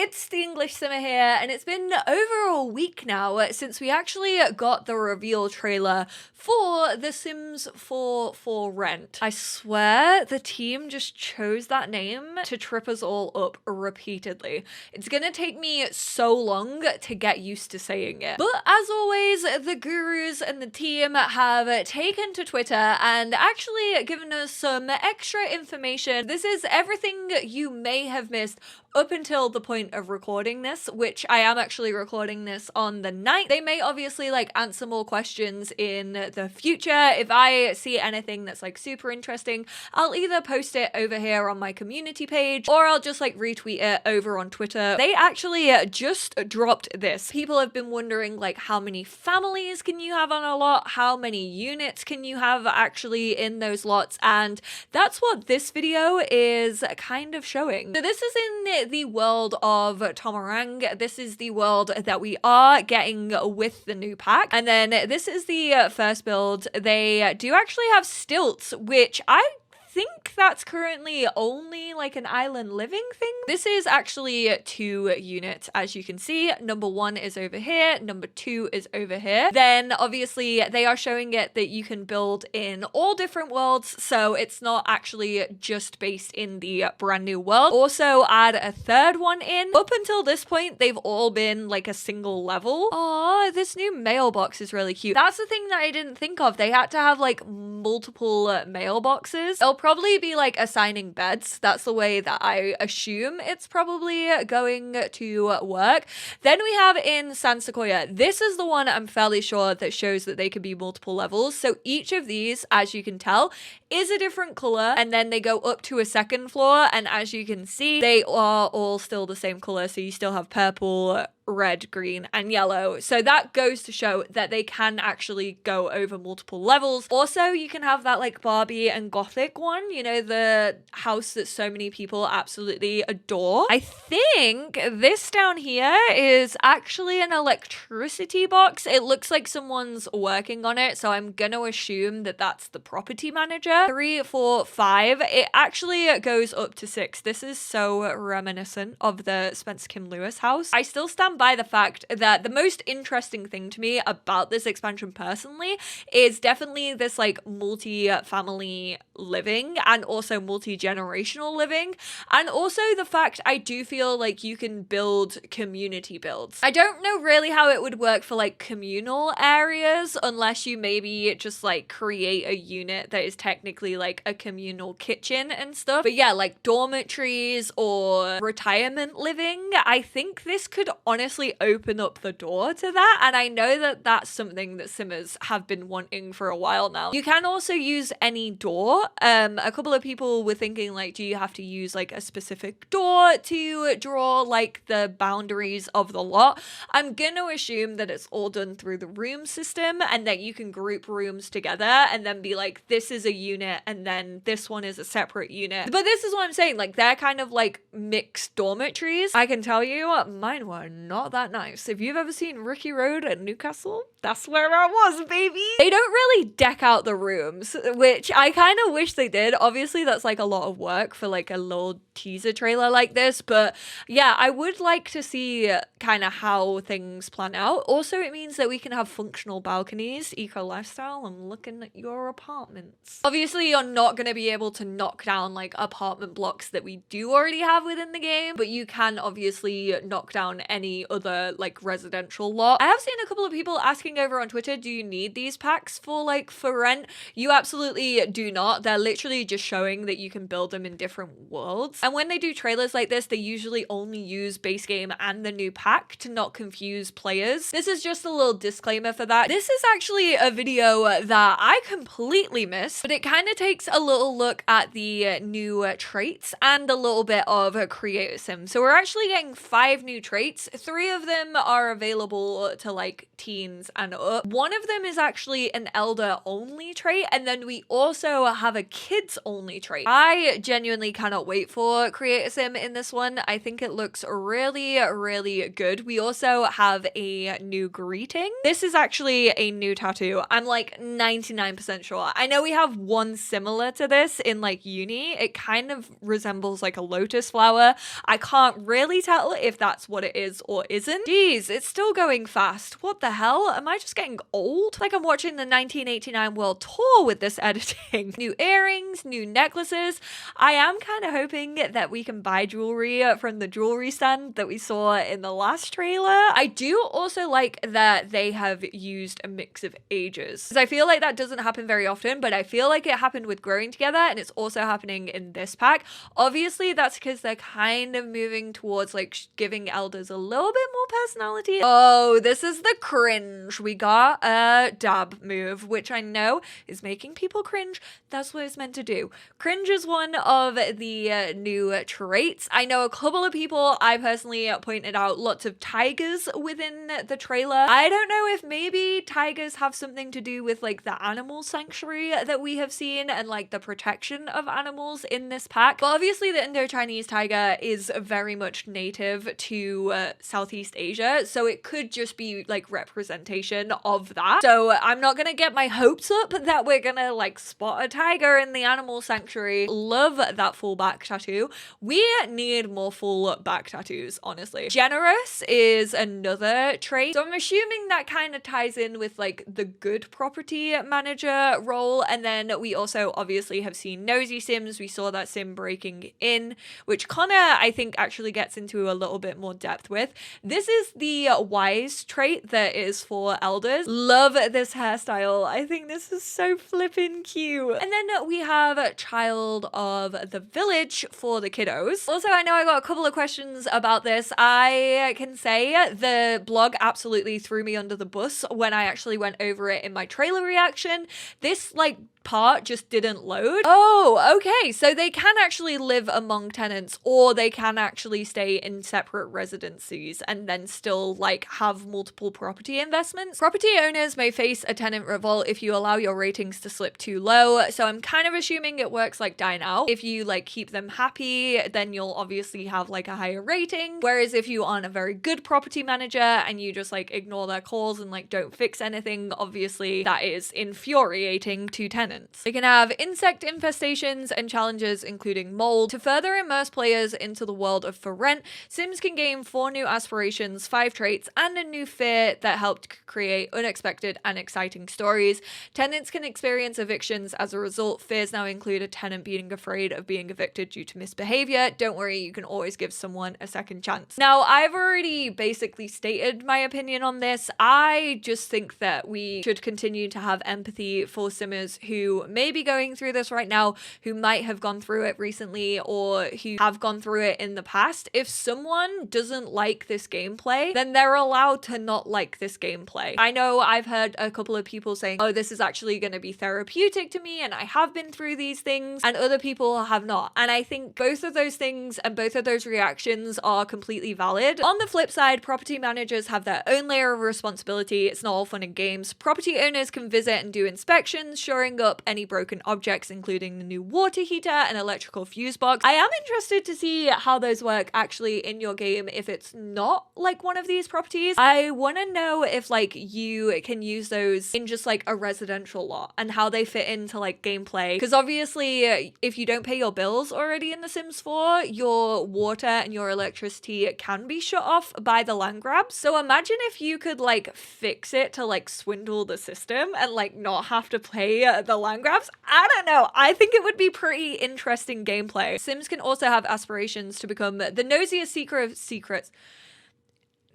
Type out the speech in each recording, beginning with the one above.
it's the English Simmer here, and it's been over a week now since we actually got the reveal trailer for The Sims 4 for Rent. I swear the team just chose that name to trip us all up repeatedly. It's gonna take me so long to get used to saying it. But as always, the gurus and the team have taken to Twitter and actually given us some extra information. This is everything you may have missed up until the point of recording this, which I am actually recording this on the 9th. They may obviously answer more questions in the future. If I see anything that's super interesting, I'll either post it over here on my community page or I'll just retweet it over on Twitter. They actually just dropped this. People have been wondering how many families can you have on a lot? How many units can you have actually in those lots? And that's what this video is kind of showing. So this is in the world of Tomarang. This is the world that we are getting with the new pack. And then this is the first build. They do actually have stilts, which I think that's currently only an island living thing. This is actually 2 units, as you can see. Number 1 is over here, number 2 is over here. Then obviously they are showing it that you can build in all different worlds, so it's not actually just based in the brand new world. Also add a 3rd one in. Up until this point, they've all been a single level. Oh, this new mailbox is really cute. That's the thing that I didn't think of. They had to have multiple mailboxes. They'll probably be assigning beds. That's the way that I assume it's probably going to work. Then we have in San Sequoia. This is the one I'm fairly sure that shows that they could be multiple levels. So each of these, as you can tell, is a different color, and then they go up to a 2nd floor, and as you can see, they are all still the same color. So you still have purple, red, green, and yellow. So that goes to show that they can actually go over multiple levels. Also, you can have that Barbie and Gothic one, you know, the house that so many people absolutely adore. I think this down here is actually an electricity box. It looks like someone's working on it, so I'm gonna assume that that's the property manager. 3, 4, 5. It actually goes up to 6. This is so reminiscent of the Spencer Kim Lewis house. I still stand by the fact that the most interesting thing to me about this expansion personally is definitely this multi-family living and also multi-generational living, and also the fact I do feel you can build community builds. I don't know really how it would work for communal areas unless you maybe just create a unit that is technically a communal kitchen and stuff. But yeah, dormitories or retirement living, I think this could honestly open up the door to that, and I know that that's something that Simmers have been wanting for a while now. You can also use any door. A couple of people were thinking do you have to use a specific door to draw the boundaries of the lot? I'm gonna assume that it's all done through the room system and that you can group rooms together and then be this is a unit and then this one is a separate unit. But this is what I'm saying, they're kind of mixed dormitories. I can tell you mine were not that nice. If you've ever seen Ricky Road at Newcastle, that's where I was, baby. They don't really deck out the rooms, which I kind of wish they did. Obviously, that's a lot of work for a little teaser trailer like this, but yeah, I would like to see kind of how things plan out. Also, it means that we can have functional balconies. Eco lifestyle, I'm looking at your apartments. Obviously, you're not going to be able to knock down apartment blocks that we do already have within the game, but you can obviously knock down any other residential lot. I have seen a couple of people asking over on Twitter, do you need these packs for for rent? You absolutely do not. They're literally just showing that you can build them in different worlds. And when they do trailers like this, they usually only use base game and the new pack to not confuse players. This is just a little disclaimer for that. This is actually a video that I completely missed, but it kind of takes a little look at the new traits and a little bit of Creator Sim. So we're actually getting 5 new traits. 3 of them are available to teens and up. One of them is actually an elder only trait, and then we also have a kids only trait. I genuinely cannot wait for Create a Sim in this one. I think it looks really, really good. We also have a new greeting. This is actually a new tattoo. I'm like 99% sure. I know we have one similar to this in like uni. It kind of resembles like a lotus flower. I can't really tell if that's what it is or isn't. Jeez, it's still going fast. What the hell? Am I just getting old? Like I'm watching the 1989 World Tour with this editing. New earrings, new necklaces. I am kind of hoping that we can buy jewelry from the jewelry stand that we saw in the last trailer. I do also like that they have used a mix of ages, because I feel like that doesn't happen very often, but I feel like it happened with Growing Together, and it's also happening in this pack. Obviously, that's because they're kind of moving towards like giving elders a little bit more personality. Oh, this is the cringe. We got a dab move, which I know is making people cringe. That's what it's meant to do. Cringe is one of the new traits. I know a couple of people, I personally pointed out lots of tigers within the trailer. I don't know if maybe tigers have something to do with like the animal sanctuary that we have seen and like the protection of animals in this pack. But obviously the Indo-Chinese tiger is very much native to Southeast Asia, so it could just be like representation of that. So I'm not gonna get my hopes up that we're gonna like spot a tiger in the animal sanctuary. Love that full back tattoo. We need more full back tattoos, honestly. Generous is another trait, so I'm assuming that kind of ties in with like the good property manager role. And then we also obviously have seen nosy sims. We saw that sim breaking in, which Connor I think actually gets into a little bit more depth with. This is the wise trait that is for elders. Love this hairstyle. I think this is so flippin' cute. And then we have child of the village for the kiddos. Also, I know I got a couple of questions about this. I can say the blog absolutely threw me under the bus when I actually went over it in my trailer reaction. This like part just didn't load. Oh, okay. So they can actually live among tenants, or they can actually stay in separate residencies and then still like have multiple property investments. Property owners may face a tenant revolt if you allow your ratings to slip too low. So I'm kind of assuming it works like Dine Out. If you like keep them happy, then you'll obviously have like a higher rating. Whereas if you aren't a very good property manager and you just like ignore their calls and like don't fix anything, obviously that is infuriating to tenants. They can have insect infestations and challenges including mold. To further immerse players into the world of For Rent, Sims can gain 4 new aspirations, 5 traits, and a new fear that helped create unexpected and exciting stories. Tenants can experience evictions as a result. Fears now include a tenant being afraid of being evicted due to misbehavior. Don't worry, you can always give someone a second chance. Now, I've already basically stated my opinion on this. I just think that we should continue to have empathy for Simmers who may be going through this right now, who might have gone through it recently, or who have gone through it in the past. If someone doesn't like this gameplay, then they're allowed to not like this gameplay. I know I've heard a couple of people saying, oh, this is actually going to be therapeutic to me and I have been through these things, and other people have not. And I think both of those things and both of those reactions are completely valid. On the flip side, property managers have their own layer of responsibility. It's not all fun and games. Property owners can visit and do inspections, shoring up any broken objects, including the new water heater and electrical fuse box. I am interested to see how those work actually in your game if it's not like one of these properties. I want to know if like you can use those in just like a residential lot and how they fit into like gameplay, because obviously if you don't pay your bills already in The Sims 4, your water and your electricity can be shut off by the land grabs. So imagine if you could like fix it to like swindle the system and like not have to pay the land grabs. I don't know. I think it would be pretty interesting gameplay. Sims can also have aspirations to become the nosiest seeker of secrets.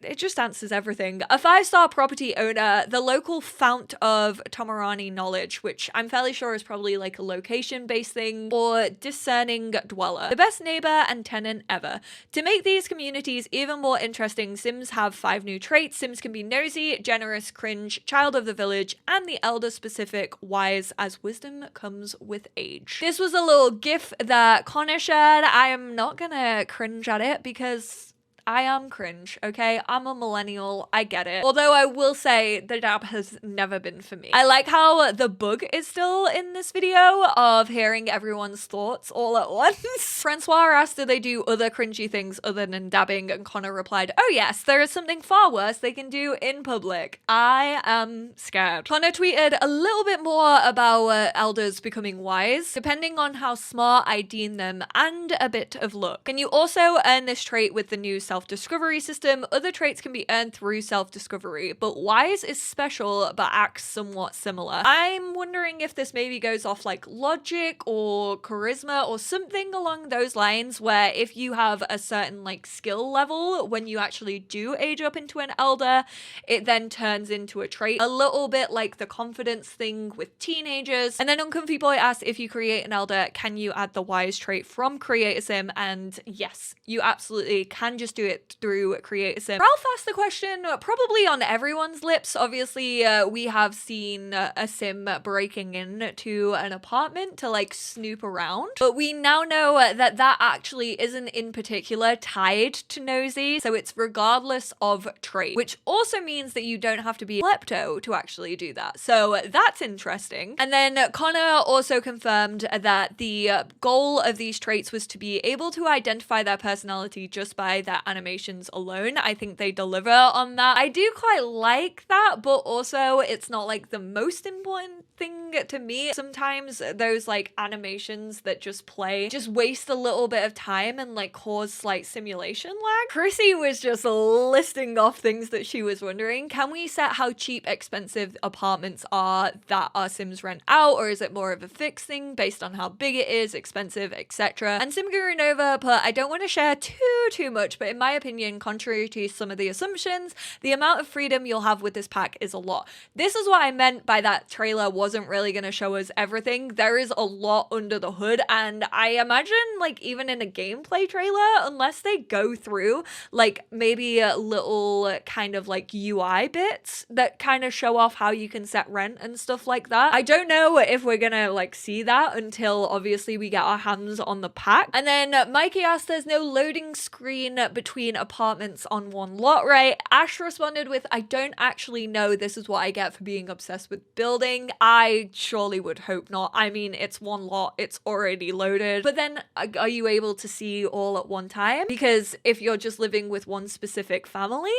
It just answers everything. A 5-star property owner, the local fount of Tomarani knowledge, which I'm fairly sure is probably like a location-based thing, or discerning dweller. The best neighbor and tenant ever. To make these communities even more interesting, Sims have 5 new traits. Sims can be nosy, generous, cringe, child of the village, and the elder-specific wise, as wisdom comes with age. This was a little gif that Connor shared. I am not gonna cringe at it because I am cringe, okay? I'm a millennial, I get it. Although I will say the dab has never been for me. I like how the bug is still in this video of hearing everyone's thoughts all at once. Francois asked did they do other cringy things other than dabbing, and Connor replied, oh yes, there is something far worse they can do in public. I am scared. Connor tweeted a little bit more about elders becoming wise, depending on how smart I deem them, and a bit of luck. Can you also earn this trait with the new self-discovery system? Other traits can be earned through self-discovery, but wise is special but acts somewhat similar. I'm wondering if this maybe goes off like logic or charisma or something along those lines, where if you have a certain like skill level, when you actually do age up into an elder, it then turns into a trait. A little bit like the confidence thing with teenagers. And then Uncomfy Boy asked if you create an elder, can you add the wise trait from Create a Sim? And yes, you absolutely can just do it through Create a Sim. Ralph asked the question probably on everyone's lips. Obviously, we have seen a sim breaking into an apartment to like snoop around, but we now know that that actually isn't in particular tied to nosy, so it's regardless of trait, which also means that you don't have to be a klepto to actually do that. So that's interesting. And then Connor also confirmed that the goal of these traits was to be able to identify their personality just by their animations alone. I think they deliver on that. I do quite like that, but also it's not like the most important thing to me. Sometimes those like animations that just play just waste a little bit of time and like cause slight simulation lag. Chrissy was just listing off things that she was wondering. Can we set how cheap expensive apartments are that our sims rent out, or is it more of a fixed thing based on how big it is, expensive, etc.? And Simguru Nova put, I don't want to share too much, but in my opinion, contrary to some of the assumptions, the amount of freedom you'll have with this pack is a lot. This is what I meant by that trailer wasn't really going to show us everything. There is a lot under the hood, and I imagine like even in a gameplay trailer, unless they go through like maybe a little kind of like UI bits that kind of show off how you can set rent and stuff like that. I don't know if we're gonna like see that until obviously we get our hands on the pack. And then Mikey asked, there's no loading screen between apartments on one lot, right? Ash responded with, I don't actually know. This is what I get for being obsessed with building. I surely would hope not. I mean, it's one lot, it's already loaded. But then are you able to see all at one time? Because if you're just living with one specific family,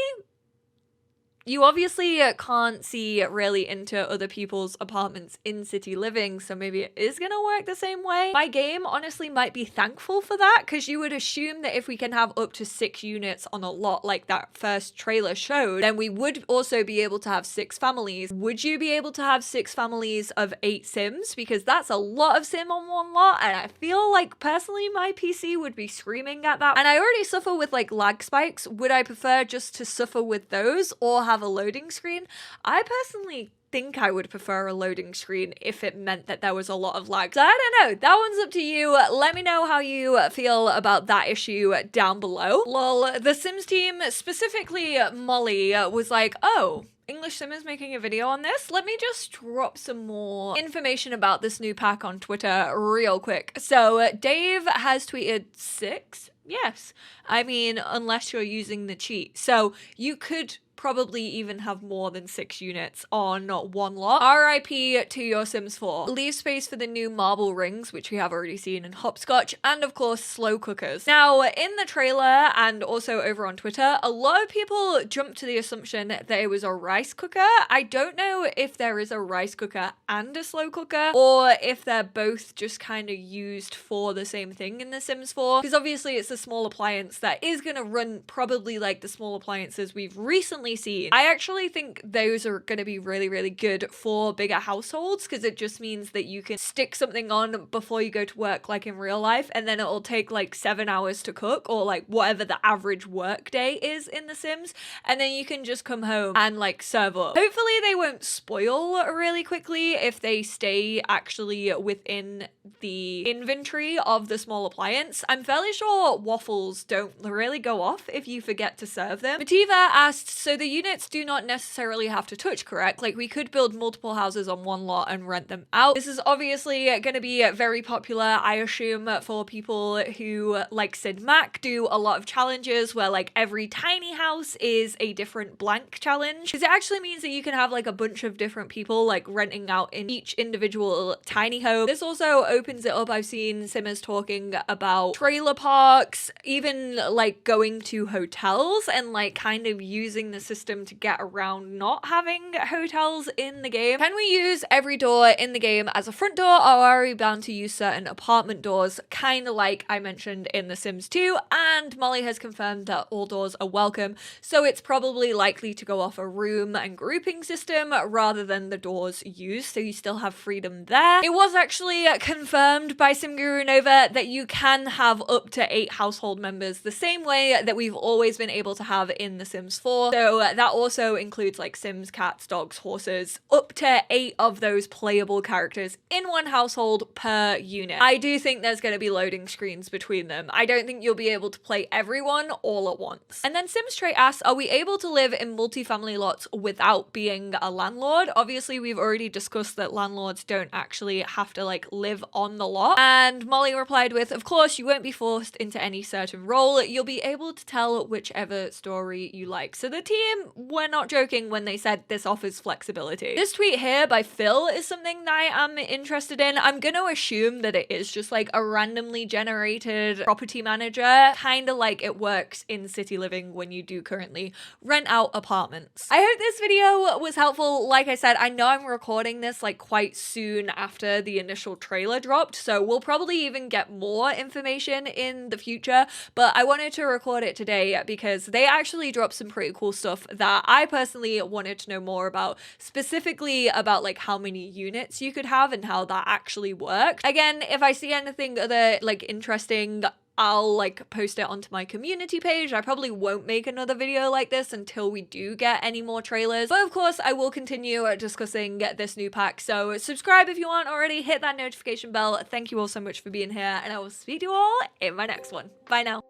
you obviously can't see really into other people's apartments in city living, so maybe it is gonna work the same way. My game honestly might be thankful for that, because you would assume that if we can have up to 6 units on a lot like that first trailer showed, then we would also be able to have 6 families. Would you be able to have 6 families of 8 sims? Because that's a lot of sim on one lot, and I feel like personally my PC would be screaming at that. And I already suffer with like lag spikes. Would I prefer just to suffer with those or have a loading screen? I personally think I would prefer a loading screen if it meant that there was a lot of lag. So I don't know, that one's up to you. Let me know how you feel about that issue down below. Lol, the Sims team, specifically Molly, was like, oh, EnglishSimmer's making a video on this. Let me just drop some more information about this new pack on Twitter real quick. So Dave has tweeted 6. Yes. I mean, unless you're using the cheat. So you could probably even have more than 6 units on one lot. RIP to your Sims 4. Leave space for the new marble rings, which we have already seen in Hopscotch, and of course slow cookers. Now in the trailer and also over on Twitter, a lot of people jumped to the assumption that it was a rice cooker. I don't know if there is a rice cooker and a slow cooker, or if they're both just kind of used for the same thing in The Sims 4, because obviously it's a small appliance that is going to run probably like the small appliances we've recently seen. I actually think those are going to be really good for bigger households, because it just means that you can stick something on before you go to work like in real life, and then it'll take like 7 hours to cook, or like whatever the average work day is in The Sims, and then you can just come home and like serve up. Hopefully they won't spoil really quickly if they stay actually within the inventory of the small appliance. I'm fairly sure waffles don't really go off if you forget to serve them. Mativa asked, so the units do not necessarily have to touch, correct? Like we could build multiple houses on one lot and rent them out. This is obviously going to be very popular, I assume, for people who, like Sid Mac, do a lot of challenges where like every tiny house is a different blank challenge. Because it actually means that you can have like a bunch of different people like renting out in each individual tiny home. This also opens it up. I've seen Simmers talking about trailer parks, even like going to hotels and like kind of using the system to get around not having hotels in the game. Can we use every door in the game as a front door, or are we bound to use certain apartment doors, kind of like I mentioned in The Sims 2? And Molly has confirmed that all doors are welcome, so it's probably likely to go off a room and grouping system rather than the doors used, so you still have freedom there. It was actually confirmed by SimGuru Nova that you can have up to 8 household members the same way that we've always been able to have in The Sims 4. So that also includes like Sims, cats, dogs, horses, up to 8 of those playable characters in one household per unit. I do think there's going to be loading screens between them. I don't think you'll be able to play everyone all at once. And then Sims Trey asks, are we able to live in multifamily lots without being a landlord? Obviously, we've already discussed that landlords don't actually have to like live on the lot. And Molly replied with, of course, you won't be forced into any certain role. You'll be able to tell whichever story you like. So the team were not joking when they said this offers flexibility. This tweet here by Phil is something that I am interested in. I'm going to assume that it is just like a randomly generated property manager, kind of like it works in City Living when you do currently rent out apartments. I hope this video was helpful. Like I said, I know I'm recording this like quite soon after the initial trailer dropped, so we'll probably even get more information in the future, but I wanted to record it today because they actually dropped some pretty cool stuff that I personally wanted to know more about, specifically about like how many units you could have and how that actually works. Again, if I see anything other like interesting, I'll like post it onto my community page. I probably won't make another video like this until we do get any more trailers. But of course, I will continue discussing this new pack. So subscribe if you aren't already, hit that notification bell. Thank you all so much for being here, and I will speak to you all in my next one. Bye now.